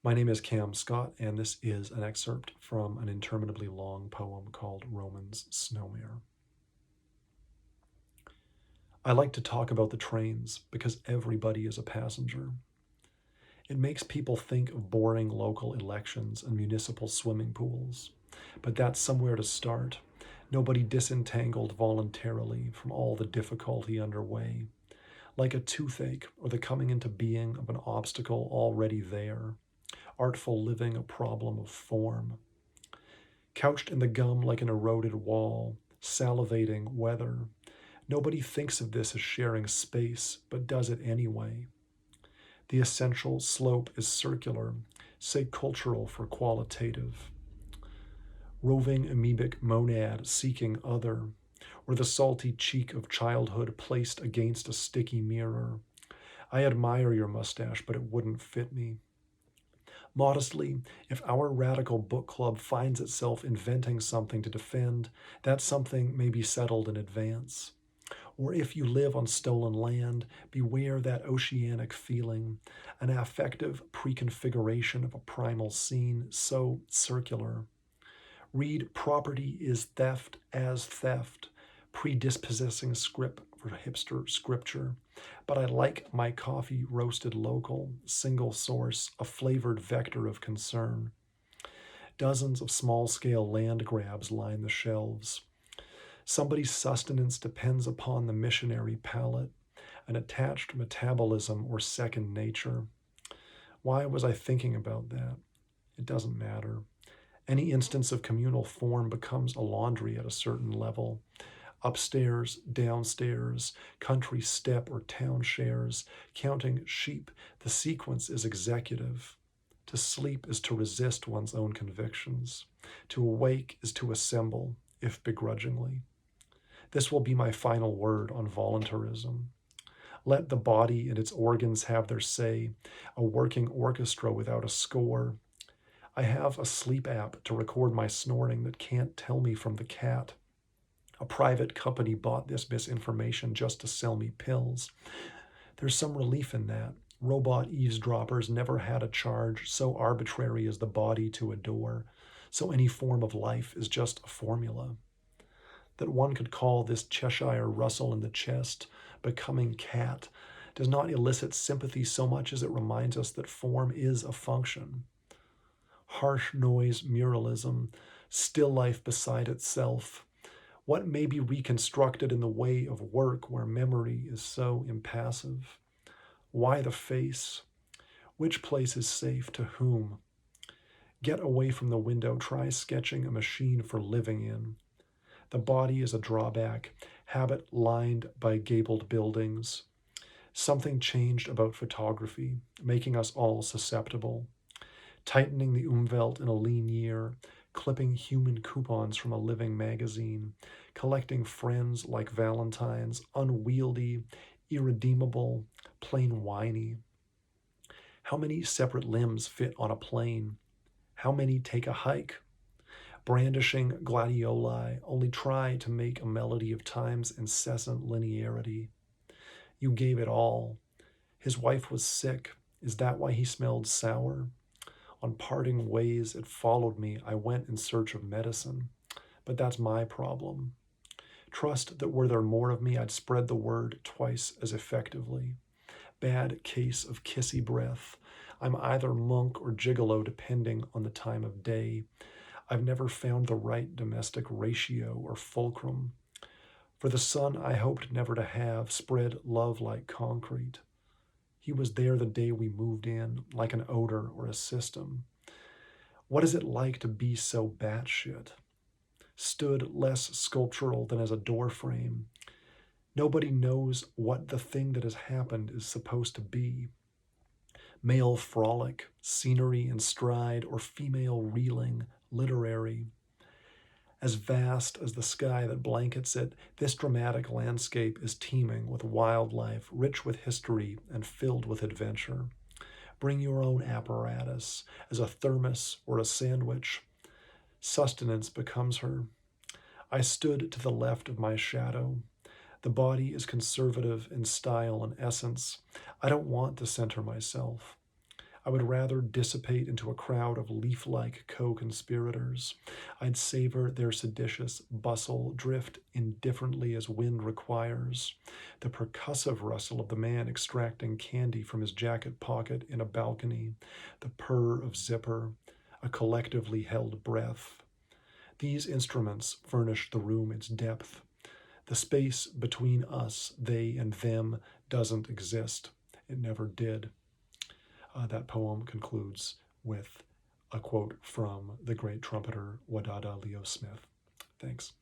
My name is Cam Scott, and this is an excerpt from an interminably long poem called Romans SNOWMARE. I like to talk about the trains because everybody is a passenger. It makes people think of boring local elections and municipal swimming pools, but that's somewhere to start. Nobody disentangled voluntarily from all the difficulty underway, like a toothache or the coming into being of an obstacle already there. Artful living a problem of form. Couched in the gum like an eroded wall, salivating weather. Nobody thinks of this as sharing space, but does it anyway. The essential slope is circular, say cultural for qualitative. Roving amoebic monad seeking other, or the salty cheek of childhood placed against a sticky mirror. I admire your mustache, but it wouldn't fit me. Modestly, if our radical book club finds itself inventing something to defend, that something may be settled in advance. Or if you live on stolen land, beware that oceanic feeling, an affective preconfiguration of a primal scene so circular. Read Property is Theft as Theft, predispossessing script for hipster scripture. But I like my coffee roasted local, single source, a flavored vector of concern. Dozens of small-scale land grabs line the shelves. Somebody's sustenance depends upon the missionary palate, an attached metabolism or second nature. Why was I thinking about that? It doesn't matter. Any instance of communal form becomes a laundry at a certain level. Upstairs, downstairs, country step or town shares, counting sheep, the sequence is executive. To sleep is to resist one's own convictions. To awake is to assemble, if begrudgingly. This will be my final word on voluntarism. Let the body and its organs have their say, a working orchestra without a score. I have a sleep app to record my snoring that can't tell me from the cat. A private company bought this misinformation just to sell me pills. There's some relief in that. Robot eavesdroppers never had a charge so arbitrary as the body to adore, so any form of life is just a formula. That one could call this Cheshire rustle in the chest becoming cat does not elicit sympathy so much as it reminds us that form is a function. Harsh noise muralism, still life beside itself. What may be reconstructed in the way of work where memory is so impassive? Why the face? Which place is safe to whom? Get away from the window, try sketching a machine for living in. The body is a drawback, habit lined by gabled buildings. Something changed about photography, making us all susceptible. Tightening the umvelt in a lean year, clipping human coupons from a living magazine, collecting friends like Valentine's, unwieldy, irredeemable, plain whiny. How many separate limbs fit on a plane? How many take a hike? Brandishing gladioli only try to make a melody of time's incessant linearity. You gave it all. His wife was sick. Is that why he smelled sour? On parting ways, it followed me. I went in search of medicine. But that's my problem. Trust that were there more of me, I'd spread the word twice as effectively. Bad case of kissy breath. I'm either monk or gigolo depending on the time of day. I've never found the right domestic ratio or fulcrum. For the son I hoped never to have spread love like concrete. He was there the day we moved in, like an odor or a system. What is it like to be so batshit? Stood less sculptural than as a doorframe. Nobody knows what the thing that has happened is supposed to be. Male frolic, scenery in stride, or female reeling, literary. As vast as the sky that blankets it, this dramatic landscape is teeming with wildlife, rich with history, and filled with adventure. Bring your own apparatus, as a thermos or a sandwich. Sustenance becomes her. I stood to the left of my shadow. The body is conservative in style and essence. I don't want to center myself. I would rather dissipate into a crowd of leaf-like co-conspirators. I'd savor their seditious bustle, drift indifferently as wind requires. The percussive rustle of the man extracting candy from his jacket pocket in a balcony, the purr of zipper, a collectively held breath. These instruments furnish the room its depth. The space between us, they and them, doesn't exist. It never did. That poem concludes with a quote from the great trumpeter Wadada Leo Smith. Thanks.